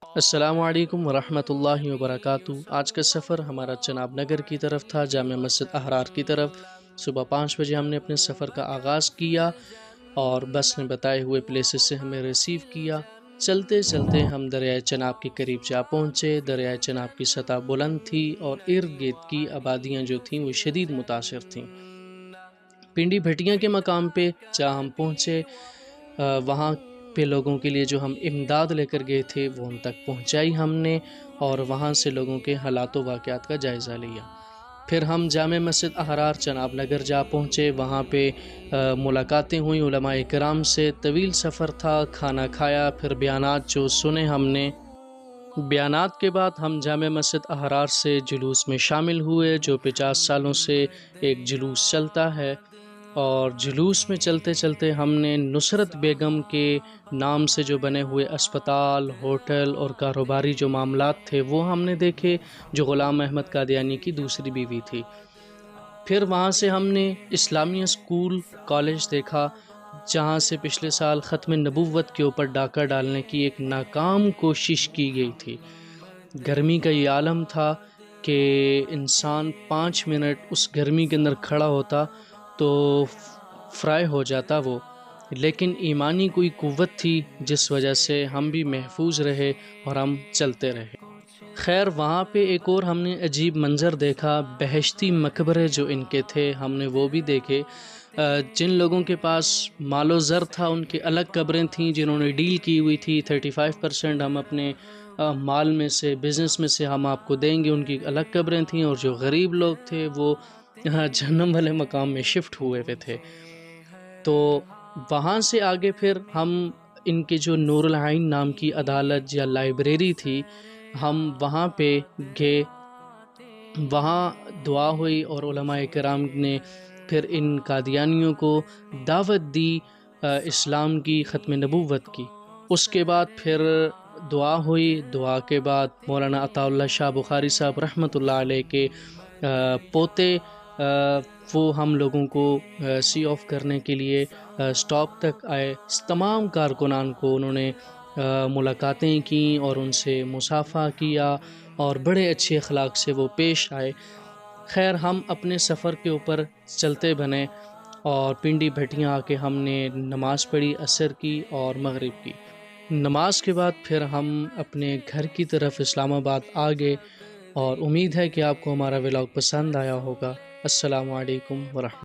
السلام علیکم ورحمۃ اللہ وبرکاتہ۔ آج کا سفر ہمارا چناب نگر کی طرف تھا، جامع مسجد احرار کی طرف۔ صبح 5 بجے ہم نے اپنے سفر کا آغاز کیا اور بس نے بتائے ہوئے پلیسز سے ہمیں ریسیو کیا۔ چلتے چلتے ہم دریائے چناب کے قریب جا پہنچے۔ دریائے چناب کی سطح بلند تھی اور ارد گرد کی آبادیاں جو تھیں وہ شدید متاثر تھیں۔ پنڈی بھٹیاں کے مقام پہ جہاں ہم پہنچے، وہاں پہ لوگوں کے لیے جو ہم امداد لے کر گئے تھے وہ ان تک پہنچائی ہم نے، اور وہاں سے لوگوں کے حالات و واقعات کا جائزہ لیا۔ پھر ہم جامع مسجد احرار چناب نگر جا پہنچے۔ وہاں پہ ملاقاتیں ہوئیں علماء کرام سے، طویل سفر تھا، کھانا کھایا، پھر بیانات جو سنے ہم نے۔ بیانات کے بعد ہم جامع مسجد احرار سے جلوس میں شامل ہوئے، جو 50 سالوں سے ایک جلوس چلتا ہے، اور جلوس میں چلتے چلتے ہم نے نصرت بیگم کے نام سے جو بنے ہوئے اسپتال، ہوٹل اور کاروباری جو معاملات تھے وہ ہم نے دیکھے، جو غلام احمد قادیانی کی دوسری بیوی تھی۔ پھر وہاں سے ہم نے اسلامیہ اسکول کالج دیکھا، جہاں سے پچھلے سال ختم نبوت کے اوپر ڈاکہ ڈالنے کی ایک ناکام کوشش کی گئی تھی۔ گرمی کا یہ عالم تھا کہ انسان 5 منٹ اس گرمی کے اندر کھڑا ہوتا تو فرائی ہو جاتا وہ، لیکن ایمانی کوئی قوت تھی جس وجہ سے ہم بھی محفوظ رہے اور ہم چلتے رہے۔ خیر، وہاں پہ ایک اور ہم نے عجیب منظر دیکھا، بہشتی مقبرے جو ان کے تھے ہم نے وہ بھی دیکھے۔ جن لوگوں کے پاس مال و زر تھا ان کی الگ قبریں تھیں، جنہوں نے ڈیل کی ہوئی تھی 35% ہم اپنے مال میں سے، بزنس میں سے ہم آپ کو دیں گے، ان کی الگ قبریں تھیں، اور جو غریب لوگ تھے وہ جہنم والے مقام میں شفٹ ہوئے ہوئے تھے۔ تو وہاں سے آگے پھر ہم ان کے جو نور العین نام کی عدالت یا لائبریری تھی، ہم وہاں پہ گئے، وہاں دعا ہوئی اور علماء کرام نے پھر ان قادیانیوں کو دعوت دی اسلام کی، ختم نبوت کی۔ اس کے بعد پھر دعا ہوئی، دعا کے بعد مولانا عطا اللہ شاہ بخاری صاحب رحمۃ اللہ علیہ کے پوتے وہ ہم لوگوں کو سی آف کرنے کے لیے سٹاپ تک آئے۔ تمام کارکنان کو انہوں نے ملاقاتیں کیں اور ان سے مصافحہ کیا، اور بڑے اچھے اخلاق سے وہ پیش آئے۔ خیر، ہم اپنے سفر کے اوپر چلتے بنے، اور پنڈی بھٹیاں آ کے ہم نے نماز پڑھی، عصر کی اور مغرب کی۔ نماز کے بعد پھر ہم اپنے گھر کی طرف اسلام آباد آ گئے، اور امید ہے کہ آپ کو ہمارا ولاگ پسند آیا ہوگا۔ السلام علیکم ورحمۃ اللہ۔